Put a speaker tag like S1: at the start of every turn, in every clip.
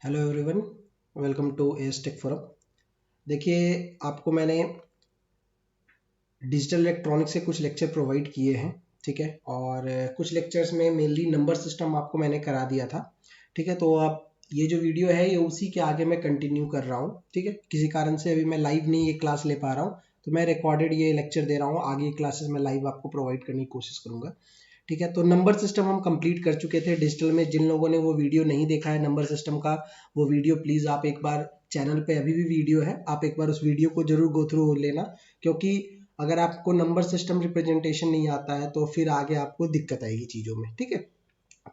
S1: Hello everyone, welcome to S tech forum. देखिए, आपको मैंने डिजिटल इलेक्ट्रॉनिक्स से कुछ लेक्चर प्रोवाइड किए हैं, ठीक है। और कुछ लेक्चर्स में मेनली नंबर सिस्टम आपको मैंने करा दिया था, ठीक है। तो आप ये जो वीडियो है ये उसी के आगे मैं कंटिन्यू कर रहा हूँ, ठीक है। किसी कारण से अभी मैं लाइव नहीं ये क्लास ले पा रहा हूँ, तो मैं रिकॉर्डेड ये लेक्चर दे रहा हूँ। आगे क्लासेस में लाइव आपको प्रोवाइड करने की कोशिश करूँगा, ठीक है। तो नंबर सिस्टम हम कंप्लीट कर चुके थे डिजिटल में। जिन लोगों ने वो वीडियो नहीं देखा है नंबर सिस्टम का, वो वीडियो प्लीज़ आप एक बार, चैनल पे अभी भी वीडियो है, आप एक बार उस वीडियो को जरूर गो थ्रू लेना। क्योंकि अगर आपको नंबर सिस्टम रिप्रेजेंटेशन नहीं आता है तो फिर आगे आपको दिक्कत आएगी चीज़ों में, ठीक है।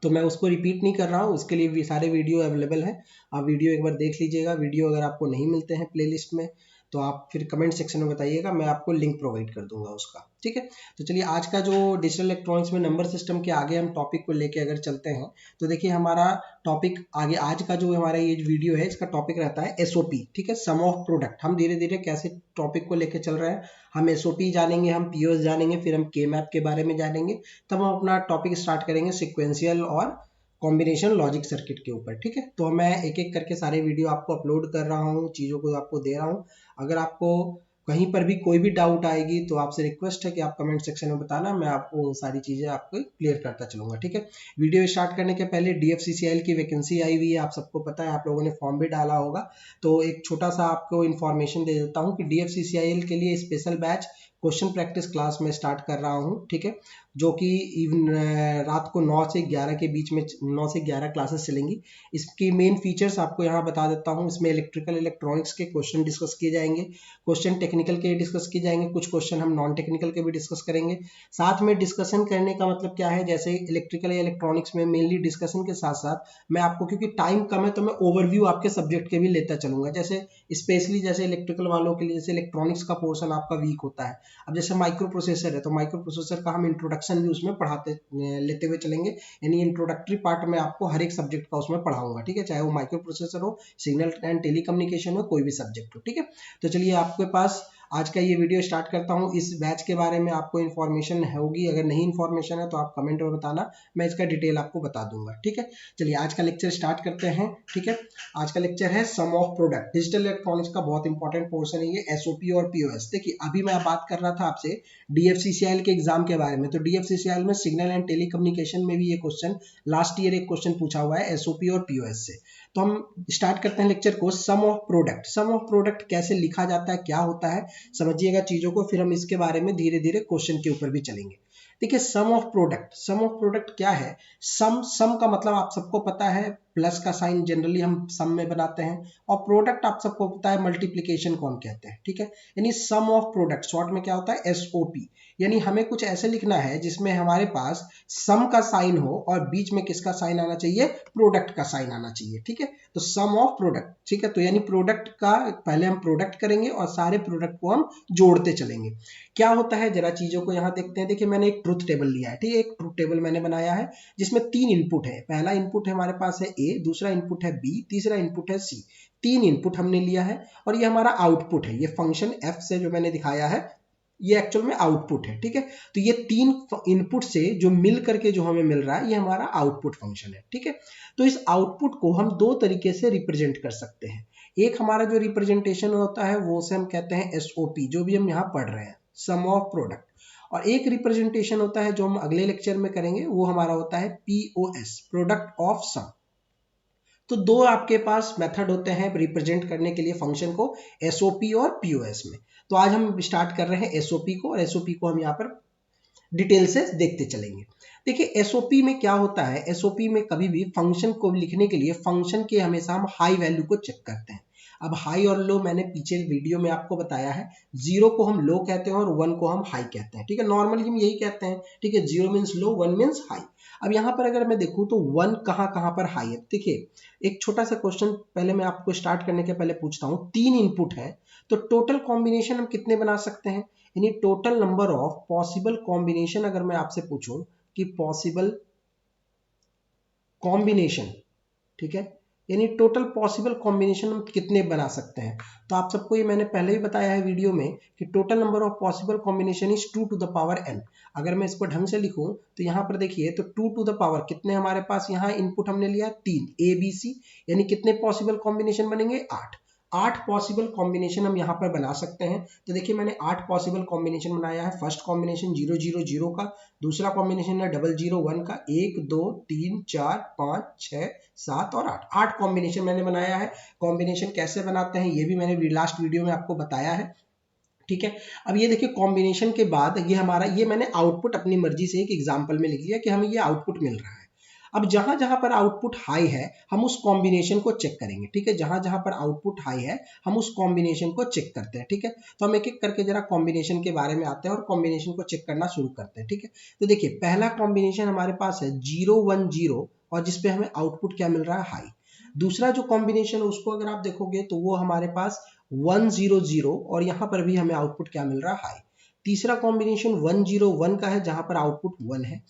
S1: तो मैं उसको रिपीट नहीं कर रहा हूँ, उसके लिए भी सारे वीडियो अवेलेबल हैं। आप वीडियो एक बार देख लीजिएगा। वीडियो अगर आपको नहीं मिलते हैं प्लेलिस्ट में तो आप फिर कमेंट सेक्शन में बताइएगा, मैं आपको लिंक प्रोवाइड कर दूंगा उसका, ठीक है। तो चलिए, आज का जो डिजिटल इलेक्ट्रॉनिक्स में नंबर सिस्टम के आगे हम टॉपिक को लेके अगर चलते हैं तो देखिए, हमारा टॉपिक आगे, आज का जो हमारा ये वीडियो है इसका टॉपिक रहता है एसओपी, ठीक है, सम ऑफ प्रोडक्ट। हम धीरे धीरे कैसे टॉपिक को लेके चल रहे हैं, हम एसओपी जानेंगे, हम पीओएस जानेंगे, फिर हम के मैप के बारे में जानेंगे, तब हम अपना टॉपिक स्टार्ट करेंगे सिक्वेंशियल और कॉम्बिनेशन लॉजिक सर्किट के ऊपर, ठीक है। तो मैं एक एक करके सारे वीडियो आपको अपलोड कर रहा हूँ, चीज़ों को आपको दे रहा हूँ। अगर आपको कहीं पर भी कोई भी डाउट आएगी तो आपसे रिक्वेस्ट है कि आप कमेंट सेक्शन में बताना, मैं आपको वो सारी चीज़ें आपको क्लियर करता चलूंगा, ठीक है। वीडियो स्टार्ट करने के पहले डीएफसीसीआईएल की वैकेंसी आई हुई है, आप सबको पता है, आप लोगों ने फॉर्म भी डाला होगा। तो एक छोटा सा आपको इन्फॉर्मेशन दे देता हूँ कि डीएफसीसीआईएल के लिए special batch question practice class में स्टार्ट कर रहा हूँ, ठीक है। जो कि इवन रात को 9 से 11 के बीच में 9 से 11 क्लासेस चलेंगी। इसकी मेन फीचर्स आपको यहाँ बता देता हूँ। इसमें इलेक्ट्रिकल इलेक्ट्रॉनिक्स के क्वेश्चन डिस्कस किए जाएंगे, क्वेश्चन टेक्निकल के डिस्कस किए जाएंगे, कुछ क्वेश्चन हम नॉन टेक्निकल के भी डिस्कस करेंगे। साथ में डिस्कशन करने का मतलब क्या है, जैसे इलेक्ट्रिकल या इलेक्ट्रॉनिक्स में मेनली डिस्कशन के साथ साथ मैं आपको, क्योंकि टाइम कम है तो मैं ओवरव्यू आपके सब्जेक्ट के भी लेता चलूंगा। जैसे स्पेशली जैसे इलेक्ट्रिकल वालों के लिए, जैसे इलेक्ट्रॉनिक्स का पोर्शन आपका वीक होता है, अब जैसे माइक्रो प्रोसेसर है तो माइक्रो प्रोसेसर का हम इंट्रोडक्शन भी उसमें पढ़ाते लेते हुए चलेंगे। यानी इंट्रोडक्टरी पार्ट में आपको हर एक सब्जेक्ट का उसमें पढ़ाऊंगा, ठीक है, चाहे वो माइक्रो प्रोसेसर हो, सिग्नल एंड टेलीकम्युनिकेशन हो, कोई भी सब्जेक्ट हो, ठीक है। तो चलिए, आपके पास आज का ये वीडियो स्टार्ट करता हूँ। इस बैच के बारे में आपको इन्फॉर्मेशन होगी, अगर नहीं इन्फॉर्मेशन है तो आप कमेंट में बताना, मैं इसका डिटेल आपको बता दूंगा, ठीक है। चलिए, आज का लेक्चर स्टार्ट करते हैं, ठीक है। आज का लेक्चर है सम ऑफ प्रोडक्ट। डिजिटल इलेक्ट्रॉनिक्स का बहुत इंपॉर्टेंट पोर्शन है ये, एसओपी और पीओएस। देखिए, अभी मैं बात कर रहा था आपसे डीएफसीसीआईएल के एग्जाम के बारे में, तो डीएफसीसीआईएल में सिग्नल एंड टेलीकम्युनिकेशन में भी ये क्वेश्चन लास्ट ईयर एक क्वेश्चन पूछा हुआ है एसओपी और पीओएस से। तो हम स्टार्ट करते हैं लेक्चर को। Sum of product, sum of product कैसे लिखा जाता है, क्या होता है, समझिएगा चीजों को, फिर हम इसके बारे में धीरे धीरे क्वेश्चन के ऊपर भी चलेंगे। देखिए, sum of product, sum of product क्या है। सम का मतलब आप सबको पता है, प्लस का साइन जनरली हम सम में बनाते हैं, और प्रोडक्ट आप सबको पता है मल्टीप्लीकेशन कौन कहते हैं, ठीक है। यानी सम ऑफ प्रोडक्ट शॉर्ट में क्या होता है, एसओपी। यानी हमें कुछ ऐसे लिखना है जिसमें हमारे पास सम का साइन हो और बीच में किसका साइन आना चाहिए, प्रोडक्ट का साइन आना चाहिए, ठीक है। तो सम ऑफ प्रोडक्ट, ठीक है। तो यानी प्रोडक्ट का पहले हम प्रोडक्ट करेंगे और सारे प्रोडक्ट को हम जोड़ते चलेंगे। क्या होता है, जरा चीजों को यहां देखते हैं। देखिए, मैंने एक ट्रुथ टेबल लिया है, ठीक है, एक ट्रुथ टेबल मैंने बनाया है जिसमें 3 इनपुट है। पहला इनपुट है हमारे पास है ए, दूसरा इनपुट है बी, तीसरा इनपुट है सी। 3 इनपुट हमने लिया है और ये हमारा आउटपुट है। ये फंक्शन एफ से जो मैंने दिखाया है ये एक्चुअल में आउटपुट है, ठीक है। तो ये 3 इनपुट से जो मिल करके जो हमें मिल रहा है ये हमारा आउटपुट फंक्शन है, ठीक है। तो इस आउटपुट को हम 2 तरीके से रिप्रेजेंट कर सकते हैं। एक हमारा जो रिप्रेजेंटेशन होता है वो से हम कहते हैं एसओपी, जो भी हम यहाँ पढ़ रहे हैं, सम ऑफ प्रोडक्ट। और एक रिप्रेजेंटेशन होता है जो हम अगले लेक्चर में करेंगे, वो हमारा होता है पीओएस, प्रोडक्ट ऑफ सम। तो 2 आपके पास मेथड होते हैं रिप्रेजेंट करने के लिए फंक्शन को, एसओपी और पीओएस में। तो आज हम स्टार्ट कर रहे हैं एसओपी को, और एसओपी को हम यहाँ पर डिटेल से देखते चलेंगे। देखिए, एसओपी में क्या होता है, एसओपी में कभी भी फंक्शन को लिखने के लिए फंक्शन के हमेशा हम हाई वैल्यू को चेक करते हैं। अब हाई और लो मैंने पीछे वीडियो में आपको बताया है, 0 को हम लो कहते हैं और 1 को हम हाई कहते हैं, ठीक है। नॉर्मली हम यही कहते हैं, ठीक है, 0 मीन्स लो, 1 मीन्स हाई। अब यहाँ पर अगर मैं देखूं तो 1 कहाँ पर हाई है। देखिए, एक छोटा सा क्वेश्चन पहले मैं आपको स्टार्ट करने के पहले पूछता हूँ, 3 इनपुट है तो टोटल कॉम्बिनेशन हम कितने बना सकते हैं, यानी total number of possible combination. अगर मैं आपसे पूछूं कि पॉसिबल कॉम्बिनेशन, ठीक है, यानी टोटल पॉसिबल कॉम्बिनेशन हम कितने बना सकते हैं। तो आप सबको ये मैंने पहले भी बताया है वीडियो में कि total number of possible combination is 2 to the power n। अगर मैं इसको ढंग से लिखूं तो यहाँ पर देखिए, तो 2 टू द पावर कितने हमारे पास यहाँ इनपुट हमने लिया 3 ABC, यानी कितने पॉसिबल कॉम्बिनेशन बनेंगे 8 पॉसिबल कॉम्बिनेशन हम यहाँ पर बना सकते हैं। तो देखिए मैंने 8 पॉसिबल कॉम्बिनेशन बनाया है। फर्स्ट कॉम्बिनेशन 0 0 0 का, दूसरा कॉम्बिनेशन है 0 0 1 का, 1 2 3 4 5 6 7 और 8 कॉम्बिनेशन मैंने बनाया है। कॉम्बिनेशन कैसे बनाते हैं ये भी मैंने लास्ट वीडियो में आपको बताया है, ठीक है। अब ये देखिए कॉम्बिनेशन के बाद ये हमारा, ये मैंने आउटपुट अपनी मर्जी से एक एग्जांपल में लिख लिया कि हमें ये आउटपुट मिल रहा है। अब जहां जहां पर आउटपुट हाई है हम उस कॉम्बिनेशन को चेक करेंगे, ठीक है। जहां जहां पर आउटपुट हाई है हम उस कॉम्बिनेशन को चेक करते हैं, ठीक है। तो हम एक एक करके जरा कॉम्बिनेशन के बारे में आते हैं और कॉम्बिनेशन को चेक करना शुरू करते हैं, ठीक है। तो देखिए पहला कॉम्बिनेशन हमारे पास है 0 1 0 और जिसपे हमें आउटपुट क्या मिल रहा है हाई। दूसरा जो कॉम्बिनेशन है उसको अगर आप देखोगे तो वो हमारे पास 1 0 0 और यहाँ पर भी हमें आउटपुट क्या मिल रहा है हाई। तीसरा कॉम्बिनेशन 1 0 1 का है जहां पर आउटपुट 1 है।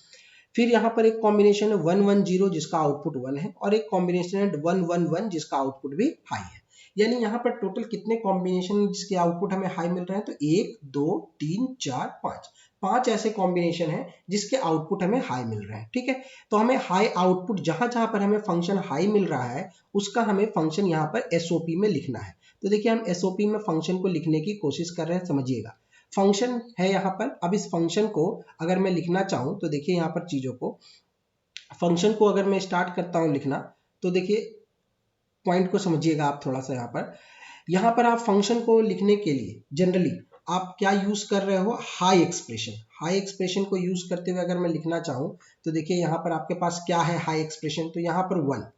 S1: फिर यहाँ पर एक कॉम्बिनेशन है 1 1 0 जिसका आउटपुट 1 है और एक कॉम्बिनेशन है 1 1 1 जिसका आउटपुट भी हाई है। यानी यहाँ पर टोटल कितने कॉम्बिनेशन जिसके आउटपुट हमें हाई मिल रहे हैं, तो 1 2 3 4 5 5 ऐसे कॉम्बिनेशन हैं जिसके आउटपुट हमें हाई मिल रहे हैं, ठीक है। तो हमें हाई आउटपुट जहां जहां पर हमें फंक्शन हाई मिल रहा है उसका हमें फंक्शन यहाँ पर एसओपी में लिखना है। तो देखिए हम एसओपी में फंक्शन को लिखने की कोशिश कर रहे हैं, समझिएगा। फंक्शन है यहाँ पर। अब इस फंक्शन को अगर मैं लिखना चाहूँ तो देखिए यहाँ पर चीज़ों को, फंक्शन को अगर मैं स्टार्ट करता हूँ लिखना तो देखिए पॉइंट को समझिएगा आप थोड़ा सा। यहाँ पर आप फंक्शन को लिखने के लिए जनरली आप क्या यूज कर रहे हो, हाई एक्सप्रेशन। हाई एक्सप्रेशन को यूज करते हुए अगर मैं लिखना चाहूँ तो देखिए यहाँ पर आपके पास क्या है हाई एक्सप्रेशन, तो यहाँ पर 1।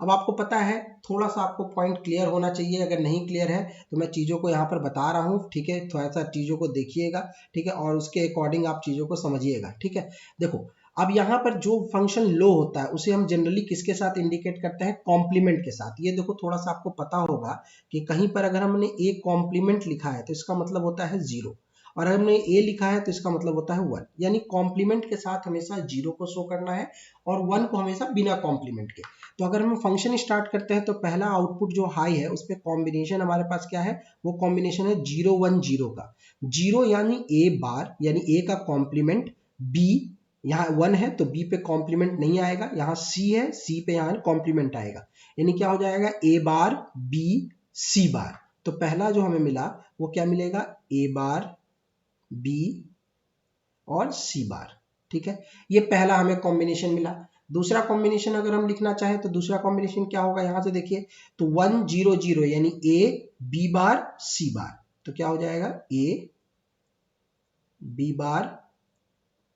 S1: अब आपको पता है, थोड़ा सा आपको पॉइंट क्लियर होना चाहिए, अगर नहीं क्लियर है तो मैं चीज़ों को यहाँ पर बता रहा हूँ, ठीक है। थोड़ा सा चीज़ों को देखिएगा, ठीक है, और उसके अकॉर्डिंग आप चीज़ों को समझिएगा, ठीक है। देखो अब यहाँ पर जो फंक्शन लो होता है उसे हम जनरली किसके साथ इंडिकेट करते हैं, कॉम्प्लीमेंट के साथ। ये देखो थोड़ा सा आपको पता होगा कि कहीं पर अगर हमने ए कॉम्प्लीमेंट लिखा है तो इसका मतलब होता है 0, और अगर हमने ए लिखा है तो इसका मतलब होता है 1। यानी कॉम्प्लीमेंट के साथ हमेशा 0 को शो करना है और 1 को हमेशा बिना कॉम्प्लीमेंट के। तो अगर हम फंक्शन स्टार्ट करते हैं तो पहला आउटपुट जो हाई है उस पर कॉम्बिनेशन हमारे पास क्या है, वो कॉम्बिनेशन है 0 1 0 का। 0 यानी ए बार, यानी ए का कॉम्प्लीमेंट। बी, यहाँ 1 है तो बी पे कॉम्प्लीमेंट नहीं आएगा। यहाँ सी है, सी पे यहाँ कॉम्प्लीमेंट आएगा। यानी क्या हो जाएगा, ए बार बी सी बार। तो पहला जो हमें मिला वो क्या मिलेगा, ए बार बी और सी बार, ठीक है। ये पहला हमें कॉम्बिनेशन मिला। दूसरा कॉम्बिनेशन अगर हम लिखना चाहें तो दूसरा कॉम्बिनेशन क्या होगा, यहां से देखिए तो 1 0 0 यानी ए बी बार सी बार। तो क्या हो जाएगा, ए बी बार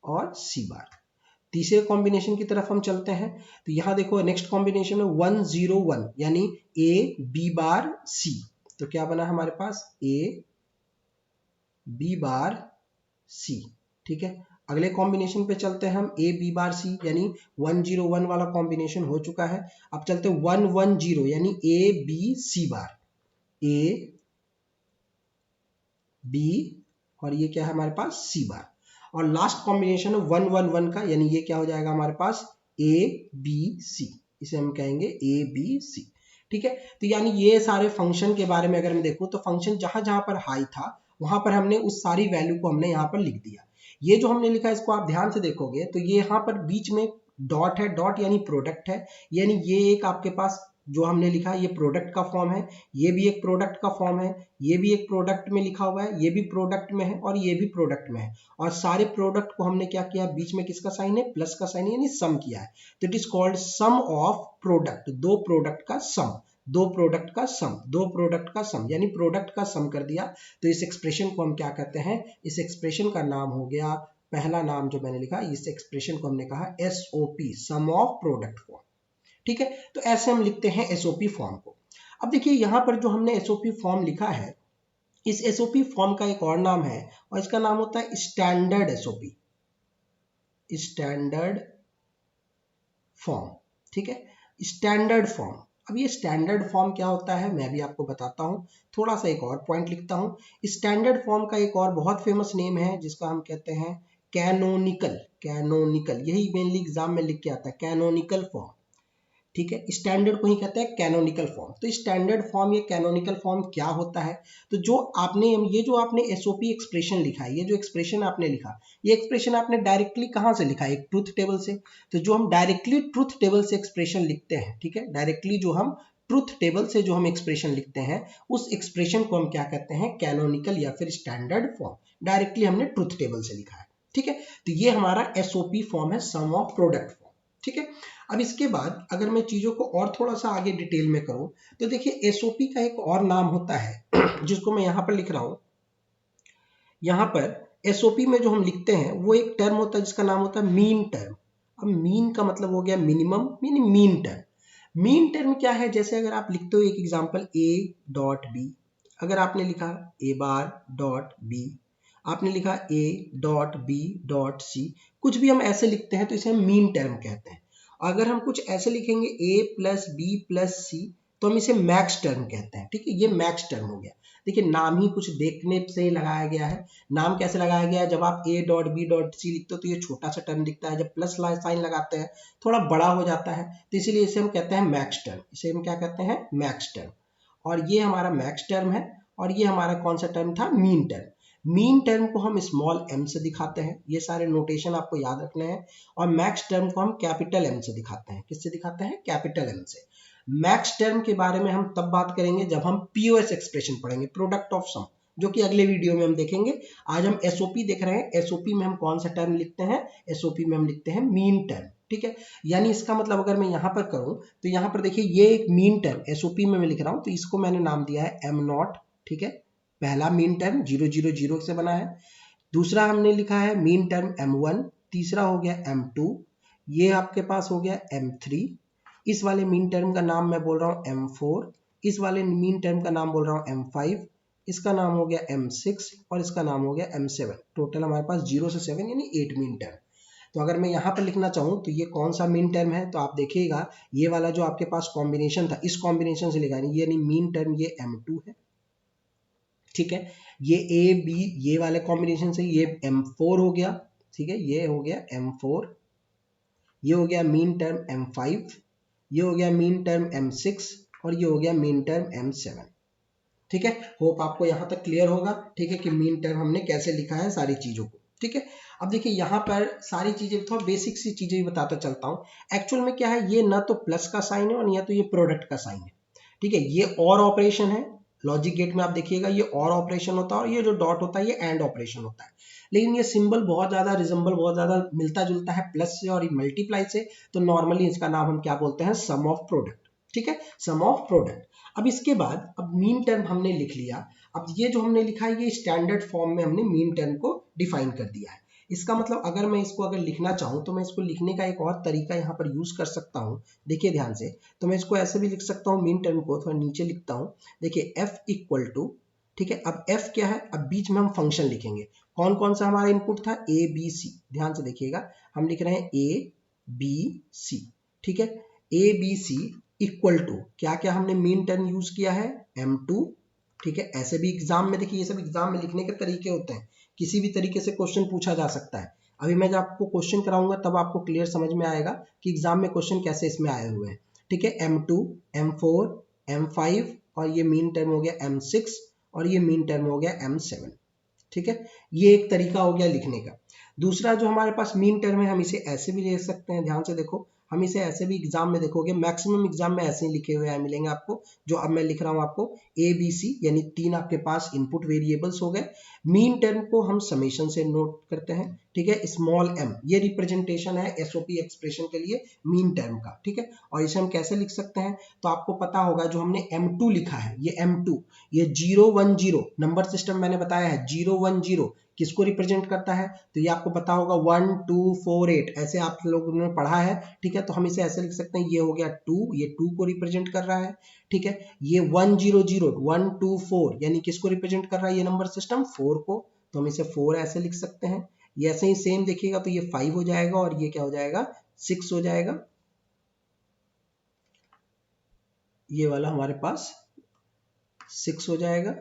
S1: और सी बार। तीसरे कॉम्बिनेशन की तरफ हम चलते हैं तो यहां देखो नेक्स्ट कॉम्बिनेशन है 1 0 1 यानी ए बी बार सी। तो क्या बना हमारे पास, ए बी बार सी, ठीक है। अगले कॉम्बिनेशन पे चलते हैं हम, ए बी बार सी यानी 1 0 1 वाला कॉम्बिनेशन हो चुका है। अब चलते हैं 1 1 0 यानी A B C bar, A B और ये क्या है हमारे पास सी बार। और लास्ट कॉम्बिनेशन है 1 1 1 का, यानी ये क्या हो जाएगा हमारे पास ए बी सी। इसे हम कहेंगे ए बी सी, ठीक है। तो यानी ये सारे फंक्शन के बारे में अगर मैं देखूं तो फंक्शन जहां जहां पर हाई था वहां पर हमने उस सारी वैल्यू को हमने यहाँ पर लिख दिया। ये जो हमने लिखा है इसको आप ध्यान से देखोगे तो ये यहाँ पर बीच में डॉट है, डॉट यानी प्रोडक्ट है। यानी ये एक आपके पास जो हमने लिखा है ये प्रोडक्ट का फॉर्म है, ये भी एक प्रोडक्ट का फॉर्म है, ये भी एक प्रोडक्ट में लिखा हुआ है, ये भी प्रोडक्ट में है और ये भी प्रोडक्ट में है। और सारे प्रोडक्ट को हमने क्या किया, बीच में किसका साइन है, प्लस का साइन है, यानी सम किया है। तो it is called sum of product, दो प्रोडक्ट का सम, दो प्रोडक्ट का सम, दो प्रोडक्ट का सम, यानी प्रोडक्ट का सम कर दिया। तो इस एक्सप्रेशन को हम क्या कहते हैं, इस एक्सप्रेशन का नाम हो गया, पहला नाम जो मैंने लिखा इस एक्सप्रेशन को हमने कहा SOP, sum of product form, ठीक है। तो ऐसे हम लिखते हैं एसओपी फॉर्म को। अब देखिए यहां पर जो हमने एसओपी फॉर्म लिखा है, इस एसओपी फॉर्म का एक और नाम है और इसका नाम होता है स्टैंडर्ड एसओपी, स्टैंडर्ड फॉर्म, ठीक है, स्टैंडर्ड फॉर्म। अब ये स्टैंडर्ड फॉर्म क्या होता है मैं भी आपको बताता हूं। थोड़ा सा एक और पॉइंट लिखता हूं। स्टैंडर्ड फॉर्म का एक और बहुत फेमस नेम है जिसका हम कहते हैं कैनोनिकल, कैनोनिकल, यही मेनली एग्जाम में लिख के आता है, कैनोनिकल फॉर्म। ठीक है, स्टैंडर्ड को ही कहते हैं कैनोनिकल फॉर्म। तो स्टैंडर्ड फॉर्म या कैनोनिकल फॉर्म क्या होता है? तो जो आपने एसओपी एक्सप्रेशन लिखा है, ये जो एक्सप्रेशन आपने लिखा, ये एक्सप्रेशन आपने डायरेक्टली कहाँ से लिखा है? एक ट्रूथ टेबल से। तो जो हम डायरेक्टली ट्रूथ टेबल से एक्सप्रेशन लिखते हैं, ठीक है, डायरेक्टली जो हम ट्रूथ टेबल से जो हम एक्सप्रेशन लिखते हैं, उस एक्सप्रेशन को हम क्या कहते हैं? कैनोनिकल या फिर स्टैंडर्ड फॉर्म। डायरेक्टली हमने ट्रूथ टेबल से लिखा है, ठीक है। तो ये हमारा एसओपी फॉर्म है, सम ऑफ प्रोडक्ट फॉर्म, ठीक है। अब इसके बाद अगर मैं चीजों को और थोड़ा सा आगे डिटेल में करूं, तो देखिए एसओपी का एक और नाम होता है जिसको मैं यहां पर लिख रहा हूं। यहां पर एसओपी में जो हम लिखते हैं वो एक टर्म होता है जिसका नाम होता है मीन टर्म। अब मीन का मतलब हो गया minimum, mean term. Mean term क्या है? जैसे अगर आप लिखते हो एक एग्जांपल ए डॉट बी, अगर आपने लिखा ए बार डॉट बी, आपने लिखा A dot B dot C, कुछ भी हम ऐसे लिखते हैं तो इसे हम मीन टर्म कहते हैं। अगर हम कुछ ऐसे लिखेंगे ए प्लस बी प्लस सी, तो हम इसे मैक्स टर्म कहते हैं, ठीक है। ये मैक्स टर्म हो गया। देखिए नाम ही कुछ देखने से लगाया गया है। नाम कैसे लगाया गया है? जब आप A dot B dot C लिखते हो तो ये छोटा सा टर्म दिखता है, जब प्लस साइन लगाते हैं थोड़ा बड़ा हो जाता है, तो इसीलिए इसे हम कहते हैं मैक्स टर्म। इसे हम क्या कहते हैं? Max term. और ये हमारा मैक्स टर्म है, और ये हमारा कौन सा टर्म था? Mean term. मीन टर्म को हम स्मॉल m से दिखाते हैं, ये सारे नोटेशन आपको याद रखने हैं। और मैक्स टर्म को हम कैपिटल M से दिखाते हैं। किससे दिखाते हैं? कैपिटल M से। मैक्स टर्म के बारे में हम तब बात करेंगे जब हम पीओएस एक्सप्रेशन पढ़ेंगे, प्रोडक्ट ऑफ सम, जो कि अगले वीडियो में हम देखेंगे। आज हम एसओपी देख रहे हैं। एसओपी में हम कौन सा टर्म लिखते हैं? एसओपी में हम लिखते हैं मीन टर्म, ठीक है। यानी इसका मतलब अगर मैं यहां पर करूं तो यहां पर देखिए ये एक मीन टर्म एसओपी में मैं लिख रहा हूं, तो इसको मैंने नाम दिया है एम नॉट, ठीक है। पहला मीन टर्म 000 से बना है। दूसरा हमने लिखा है मीन टर्म m1, तीसरा हो गया m2, ये आपके पास हो गया m3। इस वाले मीन टर्म का नाम मैं बोल रहा हूँ m4, इस वाले मीन टर्म का नाम बोल रहा हूँ m5, इसका नाम हो गया m6 और इसका नाम हो गया m7। टोटल हमारे पास 0 से 7 यानी 8 मीन टर्म। तो अगर मैं यहाँ पर लिखना चाहूँ तो ये कौन सा मीन टर्म है, तो आप देखिएगा ये वाला जो आपके पास कॉम्बिनेशन था, इस कॉम्बिनेशन से लिखा है, यानी मीन टर्म ये m2 है, ठीक है। ये ए बी ये वाले कॉम्बिनेशन से ये m4 हो गया, ठीक है, ये हो गया m4, ये हो गया मीन टर्म m5, ये हो गया मीन टर्म m6 और ये हो गया मीन टर्म m7, ठीक है। होप आपको यहां तक क्लियर होगा, ठीक है, कि मीन टर्म हमने कैसे लिखा है सारी चीजों को, ठीक है। अब देखिए यहाँ पर सारी चीजें थोड़ा बेसिक सी चीजें बताता चलता हूँ। एक्चुअल में क्या है, ये ना तो प्लस का साइन है और या तो ये प्रोडक्ट का साइन है, ठीक है। ये और ऑपरेशन है, लॉजिक गेट में आप देखिएगा ये और ऑपरेशन होता है, और ये जो डॉट होता है ये एंड ऑपरेशन होता है। लेकिन ये सिंबल बहुत ज्यादा रिजेंबल बहुत ज्यादा मिलता जुलता है प्लस से और मल्टीप्लाई से, तो नॉर्मली इसका नाम हम क्या बोलते हैं? सम ऑफ प्रोडक्ट, ठीक है, सम ऑफ प्रोडक्ट। अब इसके बाद अब मीन टर्म हमने लिख लिया। अब ये जो हमने लिखा है ये स्टैंडर्ड फॉर्म में हमने मीन टर्म को डिफाइन कर दिया है। इसका मतलब अगर मैं इसको अगर लिखना चाहूं तो मैं इसको लिखने का एक और तरीका यहाँ पर यूज कर सकता हूँ। देखिए ध्यान से, तो मैं इसको ऐसे भी लिख सकता हूँ, मीन टर्म को थोड़ा नीचे लिखता हूँ। देखिए f इक्वल टू, ठीक है, अब f क्या है? अब बीच में हम फंक्शन लिखेंगे। कौन कौन सा हमारा इनपुट था? a b c। ध्यान से देखिएगा, हम लिख रहे हैं a b c, ठीक है। a b c equal to क्या क्या हमने मीन टर्म यूज किया है? m2, ठीक है। ऐसे भी एग्जाम में देखिए, ये सब एग्जाम में लिखने के तरीके होते हैं, किसी भी तरीके से क्वेश्चन पूछा जा सकता है। अभी मैं जब आपको क्वेश्चन कराऊंगा तब आपको क्लियर समझ में आएगा कि एग्जाम में क्वेश्चन कैसे इसमें आए हुए हैं, ठीक है। m2 m4 m5 और ये मीन टर्म हो गया m6 और ये मीन टर्म हो गया m7, ठीक है। ये एक तरीका हो गया लिखने का। दूसरा जो हमारे पास मीन टर्म है, हम इसे ऐसे भी ले सकते हैं। ध्यान से देखो, हम इसे ऐसे भी एग्जाम में देखोगे, मैक्सिमम एग्जाम में ऐसे ही लिखे हुए हैं मिलेंगे आपको, जो अब मैं लिख रहा हूं आपको ए बी सी, यानी 3 आपके पास इनपुट वेरिएबल्स हो गए। मीन टर्म को हम समेशन से नोट करते हैं, ठीक है, स्मॉल m, ये रिप्रेजेंटेशन है एसओपी एक्सप्रेशन के लिए मीन टर्म का, ठीक है। और इसे हम कैसे लिख सकते हैं, तो आपको पता होगा जो हमने m2 लिखा है, ये m2, ये 010 नंबर सिस्टम मैंने बताया है, 010 किसको रिप्रेजेंट करता है? तो ये आपको पता होगा 1 2 4 8, ऐसे आप लोगों ने पढ़ा है, ठीक है। तो हम इसे ऐसे लिख सकते हैं, ये हो गया 2, ये 2 को रिप्रेजेंट कर रहा है, ठीक है। ये 100 1 2 4 यानी किसको रिप्रेजेंट कर रहा है? ये नंबर सिस्टम 4 को, तो हम इसे 4 ऐसे लिख सकते हैं। ये ऐसे ही सेम देखिएगा तो ये 5 हो जाएगा और ये क्या हो जाएगा? 6 हो जाएगा। ये वाला हमारे पास 6 हो जाएगा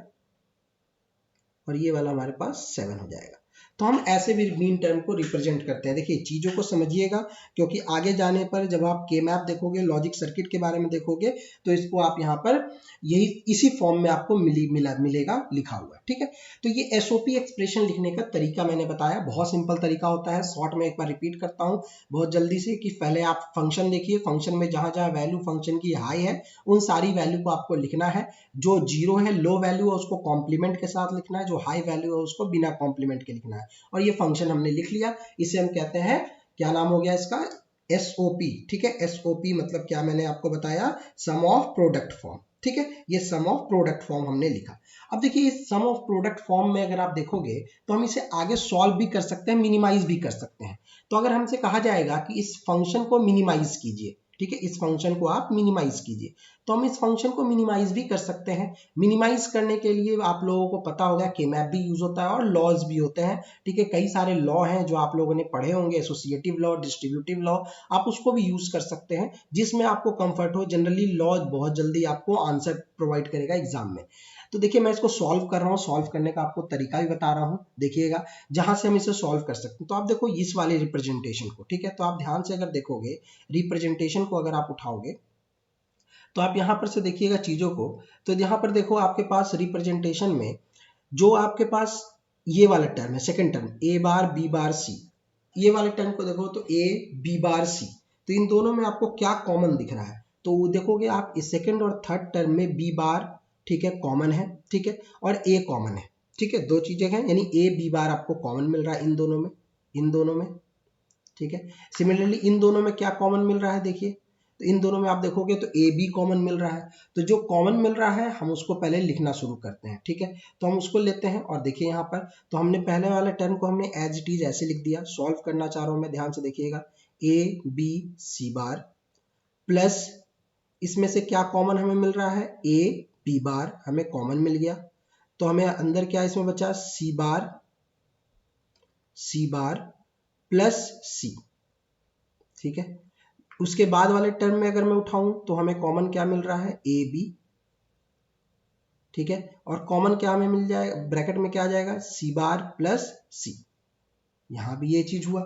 S1: और ये वाला हमारे पास 7 हो जाएगा। तो हम ऐसे भी मीन टर्म को रिप्रेजेंट करते हैं। देखिए चीज़ों को समझिएगा, क्योंकि आगे जाने पर जब आप के मैप देखोगे, लॉजिक सर्किट के बारे में देखोगे, तो इसको आप यहाँ पर यही इसी फॉर्म में आपको मिलेगा लिखा हुआ, ठीक है। तो ये एसओपी एक्सप्रेशन लिखने का तरीका मैंने बताया, बहुत सिंपल तरीका होता है। शॉर्ट में एक बार रिपीट करता हूँ बहुत जल्दी से, कि पहले आप फंक्शन देखिए, फंक्शन में जहाँ जहाँ वैल्यू फंक्शन की हाई है उन सारी वैल्यू को आपको लिखना है। जो जीरो है, लो वैल्यू है, उसको कॉम्प्लीमेंट के साथ लिखना है। जो हाई वैल्यू है उसको बिना कॉम्प्लीमेंट के लिखना है। और ये फंक्शन हमने लिख लिया, इसे हम कहते हैं, क्या नाम हो गया इसका, एसओपी, ठीक है। एसओपी मतलब क्या, मैंने आपको बताया, सम ऑफ प्रोडक्ट फॉर्म, ठीक है। ये सम ऑफ प्रोडक्ट फॉर्म हमने लिखा। अब देखिए इस सम ऑफ प्रोडक्ट फॉर्म में अगर आप देखोगे तो हम इसे आगे सॉल्व भी कर सकते हैं, मिनिमाइज भी कर सकते हैं। तो अगर हमसे कहा जाएगा कि इस फंक्शन को मिनिमाइज कीजिए, ठीक है, इस फंक्शन को आप मिनिमाइज कीजिए, तो हम इस फंक्शन को मिनिमाइज भी कर सकते हैं। मिनिमाइज करने के लिए आप लोगों को पता होगा के मैप भी यूज होता है और लॉज भी होते हैं, ठीक है। कई सारे लॉ हैं जो आप लोगों ने पढ़े होंगे, एसोसिएटिव लॉ, डिस्ट्रीब्यूटिव लॉ, आप उसको भी यूज कर सकते हैं जिसमें आपको कंफर्ट हो। जनरली लॉ बहुत जल्दी आपको आंसर प्रोवाइड करेगा एग्जाम में। तो देखिए मैं इसको सॉल्व कर रहा हूँ, सॉल्व करने का आपको तरीका भी बता रहा हूँ, देखिएगा जहां से हम इसे सॉल्व कर सकते हैं। तो आप देखो इस वाले रिप्रेजेंटेशन को, ठीक है, तो आप ध्यान से अगर देखोगे रिप्रेजेंटेशन को, अगर आप उठाओगे तो आप यहां पर से देखिएगा चीजों को। तो यहां पर देखो आपके पास रिप्रेजेंटेशन में जो आपके पास ये वाला टर्म है, सेकंड टर्म ए बार बी बार सी, ये वाले टर्म को देखो तो ए बी बार सी, तो इन दोनों में आपको क्या कॉमन दिख रहा है, तो देखोगे आप इस सेकंड और थर्ड टर्म में बी बार, ठीक है, कॉमन है, ठीक है, और ए कॉमन है, ठीक है, दो चीजें हैं, यानी ए बी बार आपको कॉमन मिल रहा है इन दोनों में, इन दोनों में, ठीक है। सिमिलरली इन दोनों में क्या कॉमन मिल रहा है, देखिए तो इन दोनों में आप देखोगे तो ए बी कॉमन मिल रहा है। तो जो कॉमन मिल रहा है हम उसको पहले लिखना शुरू करते हैं, ठीक है। तो हम उसको लेते हैं और देखिए यहाँ पर, तो हमने पहले वाले टर्म को हमने एज इट इज ऐसे लिख दिया। सॉल्व करना चाह रहा हूं मैं, ध्यान से देखिएगा, A B C bar plus इसमें से क्या कॉमन हमें मिल रहा है, ए बी बार हमें कॉमन मिल गया, तो हमें अंदर क्या इसमें बचा, सी बार प्लस सी, ठीक है। उसके बाद वाले टर्म में अगर मैं उठाऊं तो हमें कॉमन क्या मिल रहा है, ए बी, ठीक है, और कॉमन क्या हमें मिल जाएगा, ब्रैकेट में क्या आ जाएगा, सी बार प्लस सी, यहां भी ये चीज हुआ,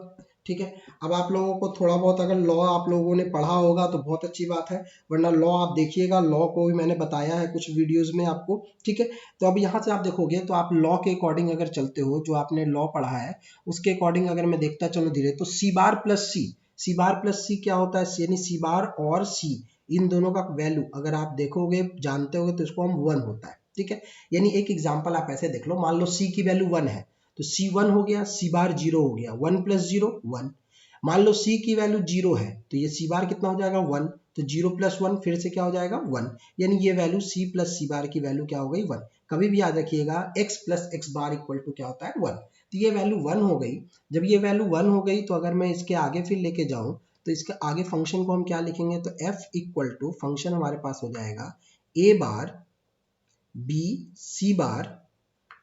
S1: ठीक है। अब आप लोगों को थोड़ा बहुत अगर लॉ आप लोगों ने पढ़ा होगा तो बहुत अच्छी बात है, वरना लॉ आप देखिएगा, लॉ को भी मैंने बताया है कुछ वीडियोस में आपको, ठीक है। तो अब यहाँ से आप देखोगे तो आप लॉ के अकॉर्डिंग अगर चलते हो, जो आपने लॉ पढ़ा है उसके अकॉर्डिंग अगर मैं देखता चलो धीरे, तो सी बार प्लस सी, सी बार प्लस सी क्या होता है, यानी सी बार और सी इन दोनों का वैल्यू अगर आप देखोगे, जानते होगे, तो इसको हम 1 होता है, ठीक है। यानी एक एग्जांपल आप ऐसे देख लो, मान लो सी की वैल्यू 1 है, तो सी 1 हो गया, सी बार 0 हो गया, 1 प्लस 0 1। मान लो सी की वैल्यू 0 है, तो ये सी बार कितना हो जाएगा, 1, तो 0 प्लस 1 फिर से क्या हो जाएगा, 1, यानी ये वैल्यू सी प्लस सी बार की वैल्यू क्या हो गई, 1। कभी भी याद रखिएगा x plus X bar equal to क्या होता है, 1। तो ये वैल्यू 1 हो गई। जब ये वैल्यू 1 हो गई तो अगर मैं इसके आगे फिर लेके जाऊं तो इसके आगे फंक्शन को हम क्या लिखेंगे, तो f इक्वल टू फंक्शन हमारे पास हो जाएगा a bar b c bar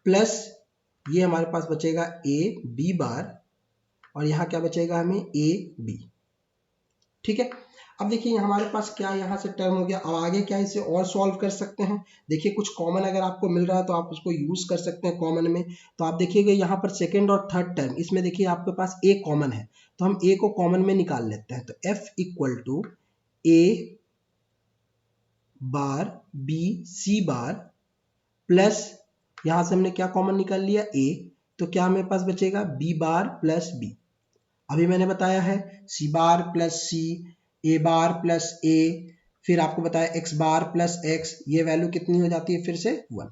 S1: plus ये हमारे पास बचेगा a b बार, और यहाँ क्या बचेगा हमें, a b, ठीक है। अब देखिए हमारे पास क्या यहाँ से टर्म हो गया। अब आगे क्या इसे और सॉल्व कर सकते हैं, देखिए कुछ कॉमन अगर आपको मिल रहा है तो आप उसको यूज कर सकते हैं कॉमन में। तो आप देखिएगा यहाँ पर सेकंड और थर्ड टर्म, इसमें देखिए आपके पास a कॉमन है, तो हम a को कॉमन में निकाल लेते हैं। तो f equal to a bar b c bar plus यहाँ से हमने क्या कॉमन निकाल लिया, a, तो क्या हमेरे पास बचेगा, b बार प्लस b। अभी मैंने बताया है सी बार प्लस सी, ए बार प्लस ए, फिर आपको बताया एक्स बार प्लस एक्स, ये वैल्यू कितनी हो जाती है फिर से 1,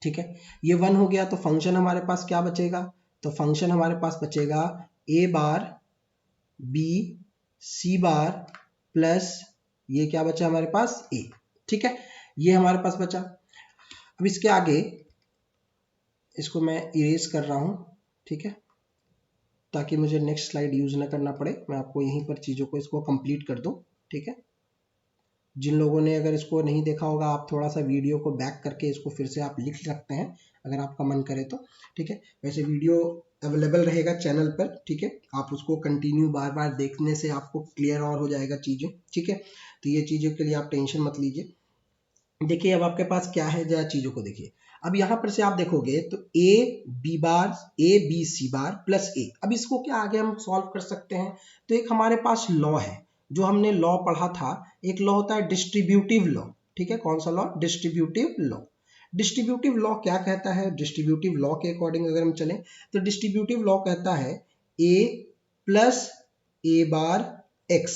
S1: ठीक है। ये 1 हो गया तो फंक्शन हमारे पास क्या बचेगा, तो फंक्शन हमारे पास बचेगा ए बार बी सी बार प्लस ये क्या बचा हमारे पास, ए, ठीक है, ये हमारे पास बचा। अब इसके आगे इसको मैं इरेज कर रहा हूं, ठीक है, ताकि मुझे नेक्स्ट स्लाइड यूज ना करना पड़े, मैं आपको यहीं पर चीज़ों को इसको कंप्लीट कर दूं, ठीक है। जिन लोगों ने अगर इसको नहीं देखा होगा, आप थोड़ा सा वीडियो को बैक करके इसको फिर से आप लिख सकते हैं अगर आपका मन करे तो, ठीक है। वैसे वीडियो अवेलेबल रहेगा चैनल पर, ठीक है, आप उसको कंटिन्यू बार बार देखने से आपको क्लियर और हो जाएगा चीज़ें, ठीक है। तो ये चीज़ों के लिए आप टेंशन मत लीजिए। देखिए अब आपके पास क्या है, जरा चीज़ों को देखिए। अब यहाँ पर से आप देखोगे तो a b प्लस a, अब इसको क्या आगे हम सॉल्व कर सकते हैं। तो एक हमारे पास लॉ है, जो हमने लॉ पढ़ा था, एक लॉ होता है डिस्ट्रीब्यूटिव लॉ, ठीक है। कौन सा law? Distributive law. Distributive law क्या कहता है? डिस्ट्रीब्यूटिव लॉ के अकॉर्डिंग अगर हम चलें तो डिस्ट्रीब्यूटिव लॉ कहता है a plus a bar x,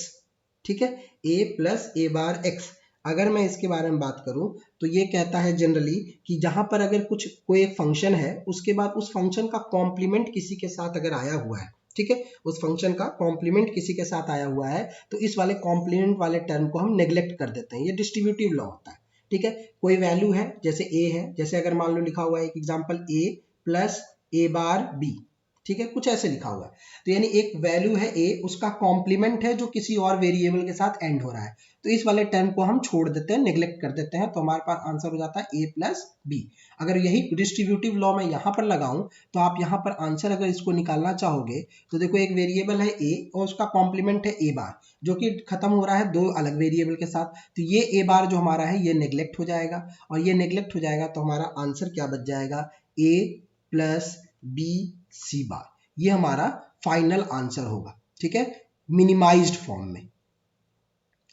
S1: ठीक है, a plus a bar x। अगर मैं इसके बारे में बात करूं तो ये कहता है जनरली कि जहां पर अगर कोई एक फंक्शन है, उसके बाद उस फंक्शन का कॉम्प्लीमेंट किसी के साथ अगर आया हुआ है, ठीक है, उस फंक्शन का कॉम्प्लीमेंट किसी के साथ आया हुआ है, तो इस वाले कॉम्प्लीमेंट वाले टर्म को हम नेग्लेक्ट कर देते हैं। ये डिस्ट्रीब्यूटिव लॉ होता है, ठीक है। कोई वैल्यू है, जैसे a है, जैसे अगर मान लो लिखा हुआ है एक example a plus a bar b, ठीक है, कुछ ऐसे लिखा हुआ है, तो यानी एक वैल्यू है a, उसका कॉम्प्लीमेंट है जो किसी और वेरिएबल के साथ एंड हो रहा है, तो इस वाले टर्म को हम छोड़ देते हैं, नेग्लेक्ट कर देते हैं, तो हमारे पास आंसर हो जाता है a प्लस b। अगर यही डिस्ट्रीब्यूटिव लॉ मैं यहाँ पर लगाऊं तो आप यहाँ पर आंसर अगर इसको निकालना चाहोगे तो देखो एक वेरिएबल है a और उसका कॉम्प्लीमेंट है a बार, जो कि खत्म हो रहा है दो अलग वेरिएबल के साथ, तो ये a बार जो हमारा है ये नेग्लेक्ट हो जाएगा, और ये नेग्लेक्ट हो जाएगा तो हमारा आंसर क्या बच जाएगा? a प्लस b c बार। ये हमारा फाइनल आंसर होगा, ठीक है, मिनिमाइज्ड फॉर्म में,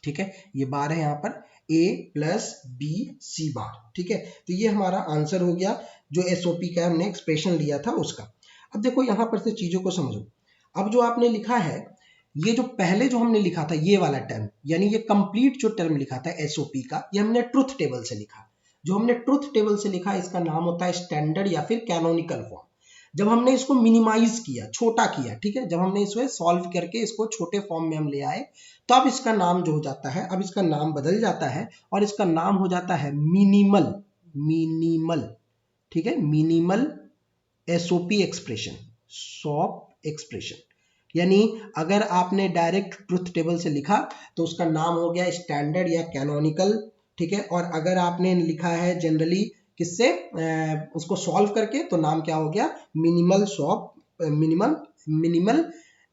S1: ठीक है। ये बार है यहाँ पर a प्लस बी सी बार, ठीक है। तो ये हमारा आंसर हो गया, जो एसओपी का हमने एक्सप्रेशन लिया था उसका। अब देखो यहाँ पर से चीजों को समझो। अब जो आपने लिखा है, ये जो पहले जो हमने लिखा था ये वाला टर्म, यानी ये कंप्लीट जो टर्म लिखा था एसओपी का, ये हमने ट्रुथ टेबल से लिखा। जो हमने ट्रुथ टेबल से लिखा इसका नाम होता है स्टैंडर्ड या फिर कैनोनिकल फॉर्म। जब हमने इसको मिनिमाइज किया, छोटा किया, ठीक है, जब हमने इसको सॉल्व करके इसको छोटे फॉर्म में हम ले आए, तो अब इसका नाम जो हो जाता है, अब इसका नाम बदल जाता है और इसका नाम हो जाता है मिनिमल, मिनिमल, ठीक है, minimal SOP expression, shop expression. यानी अगर आपने डायरेक्ट ट्रुथ टेबल से लिखा तो उसका नाम हो गया स्टैंडर्ड या कैनोनिकल, ठीक है, और अगर आपने लिखा है जनरली किससे उसको सॉल्व करके, तो नाम क्या हो गया? Minimal shop, minimal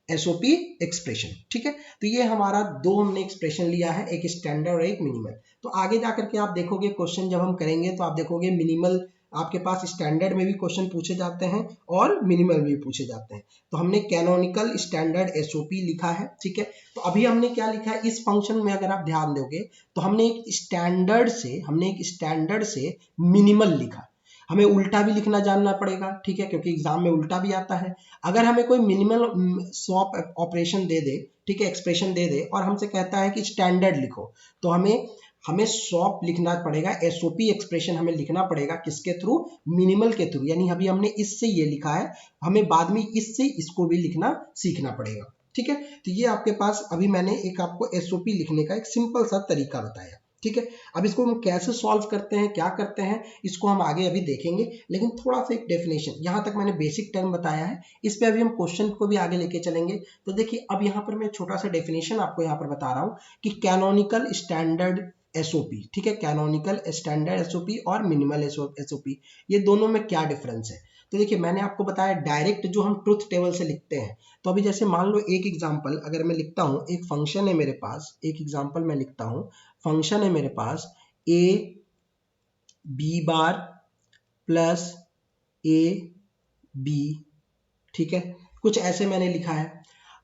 S1: SOP expression, ठीक है। तो ये हमारा दो हमने एक्सप्रेशन लिया है, एक स्टैंडर्ड और एक मिनिमल। तो आगे जाकर के आप देखोगे क्वेश्चन जब हम करेंगे तो आप देखोगे मिनिमल आपके पास स्टैंडर्ड में भी क्वेश्चन पूछे जाते हैं और मिनिमल में भी पूछे जाते हैं। तो हमने कैनोनिकल स्टैंडर्ड एसओपी लिखा है, ठीक है। तो अभी हमने क्या लिखा है इस फंक्शन में, अगर आप ध्यान दोगे तो हमने एक स्टैंडर्ड से मिनिमल लिखा। हमें उल्टा भी लिखना जानना पड़ेगा, ठीक है, क्योंकि एग्जाम में उल्टा भी आता है। अगर हमें कोई मिनिमल स्वैप ऑपरेशन दे दे, ठीक है, एक्सप्रेशन दे दे और हमसे कहता है कि स्टैंडर्ड लिखो, तो हमें स्वैप लिखना पड़ेगा, एसओपी एक्सप्रेशन हमें लिखना पड़ेगा किसके थ्रू? मिनिमल के थ्रू। यानी अभी हमने इससे ये लिखा है, हमें बाद में इससे इसको भी लिखना सीखना पड़ेगा, ठीक है। तो ये आपके पास अभी मैंने एक आपको एसओपी लिखने का एक सिंपल सा तरीका बताया, ठीक है। अब इसको हम कैसे सॉल्व करते हैं, क्या करते हैं, इसको हम आगे अभी देखेंगे, लेकिन थोड़ा सा एक डेफिनेशन, यहाँ तक मैंने बेसिक टर्म बताया है, इस पे अभी हम क्वेश्चन को भी आगे लेके चलेंगे। तो देखिए अब यहाँ पर मैं छोटा सा डेफिनेशन आपको यहाँ पर बता रहा हूँ कि कैनोनिकल स्टैंडर्ड एसओपी, ठीक है, कैनोनिकल स्टैंडर्ड एसओपी और मिनिमल एसओपी, ये दोनों में क्या डिफरेंस है। तो देखिए मैंने आपको बताया डायरेक्ट जो हम ट्रुथ टेबल से लिखते हैं, तो अभी जैसे मान लो एक एग्जांपल अगर मैं लिखता हूं, एक फंक्शन है मेरे पास, एक एग्जांपल मैं लिखता हूं, फंक्शन है मेरे पास a b bar plus a b, ठीक है, कुछ ऐसे मैंने लिखा है।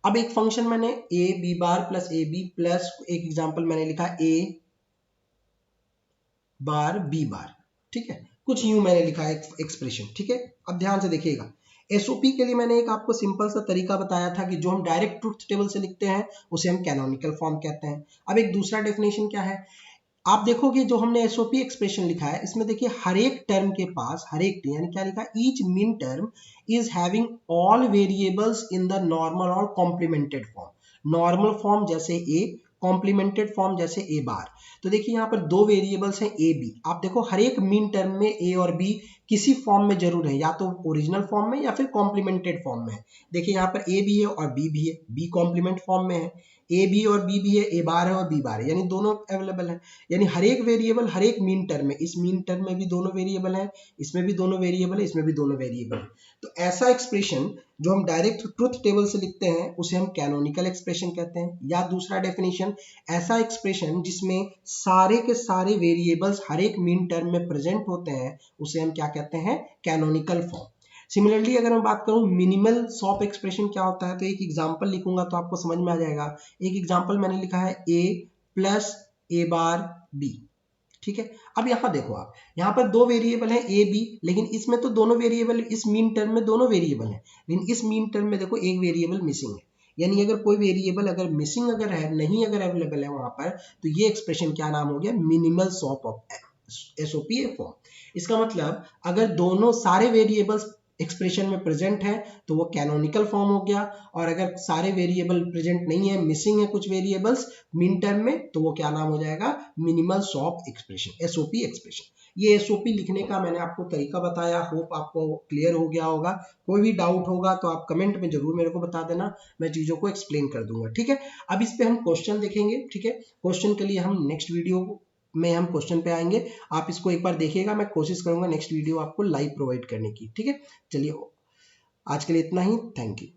S1: अब एक फंक्शन मैंने a b bar plus a b plus एक एग्जांपल मैंने लिखा a बार b बार, ठीक है, कुछ यूं मैंने लिखा है एक्सप्रेशन, ठीक है। अब ध्यान से देखिएगा, एसओपी के लिए मैंने एक आपको सिंपल सा तरीका बताया था कि जो हम डायरेक्ट ट्रुथ टेबल से लिखते हैं उसे हम कैनोनिकल फॉर्म कहते हैं। अब एक दूसरा डेफिनेशन क्या है, आप देखोगे जो हमने एसओपी एक्सप्रेशन लिखा है इसमें देखिए हर एक टर्म के पास, हर एक यानी क्या लिखा है, each mean term is having all variables in the normal और कॉम्प्लीमेंटेड फॉर्म। नॉर्मल फॉर्म जैसे ए, कॉम्प्लीमेंटेड फॉर्म जैसे ए बार। तो देखिए यहाँ पर दो वेरिएबल्स हैं ए बी, आप देखो हर एक मीन टर्म में ए और बी किसी फॉर्म में जरूर है, या तो ओरिजिनल फॉर्म में या फिर कॉम्प्लीमेंटेड फॉर्म में है। देखिए यहाँ पर ए भी है और बी भी है, बी कॉम्प्लीमेंट फॉर्म में है, ए भी और बी भी है, ए बार है और बी बार है, यानी दोनों अवेलेबल है। यानी हर एक वेरिएबल हर एक मीन टर्म में, इस मीन टर्म में भी दोनों वेरिएबल है, इसमें भी दोनों वेरिएबल है, इसमें भी दोनों वेरिएबल है। तो ऐसा एक्सप्रेशन जो हम डायरेक्ट ट्रुथ टेबल से लिखते हैं उसे हम कैनोनिकल एक्सप्रेशन कहते हैं। या दूसरा डेफिनेशन, ऐसा एक्सप्रेशन जिसमें सारे के सारे वेरिएबल्स हर एक मीन टर्म में प्रेजेंट होते हैं उसे हम क्या कहते हैं, कैनोनिकल फॉर्म। सिमिलरली अगर मैं बात करूं मिनिमल सॉप एक्सप्रेशन क्या होता है, तो एक एग्जांपल लिखूंगा तो आपको समझ में आ जाएगा। एक एग्जांपल मैंने लिखा है a plus A bar B, ठीक है। अब यहाँ देखो आप, यहाँ पर दो वेरिएबल है ए बी, लेकिन इसमें तो दोनों वेरिएबल, इस मीन टर्म में दोनों वेरिएबल है, लेकिन इस मीन टर्म में देखो एक वेरिएबल मिसिंग है। यानी अगर कोई वेरिएबल अगर मिसिंग अगर है, नहीं अगर अवेलेबल है वहां पर, तो ये एक्सप्रेशन क्या नाम हो गया, minimal shop of SOP form. इसका मतलब अगर दोनों सारे वेरिएबल्स एक्सप्रेशन में प्रेजेंट है तो वो कैनोनिकल फॉर्म हो गया, और अगर सारे वेरिएबल प्रेजेंट नहीं है, मिसिंग है कुछ वेरिएबल्स मीन टर्म में, तो वो क्या नाम हो जाएगा, minimal shop expression, SOP expression. ये एसओपी लिखने का मैंने आपको तरीका बताया, होप आपको क्लियर हो गया होगा। कोई भी डाउट होगा तो आप कमेंट में जरूर मेरे को बता देना, मैं चीजों को एक्सप्लेन कर दूंगा, ठीक है। अब इस पे हम क्वेश्चन देखेंगे, ठीक है। क्वेश्चन के लिए हम नेक्स्ट वीडियो में हम क्वेश्चन पे आएंगे। आप इसको एक बार देखिएगा, मैं कोशिश करूंगा नेक्स्ट वीडियो आपको लाइव प्रोवाइड करने की, ठीक है। चलिए आज के लिए इतना ही, थैंक यू।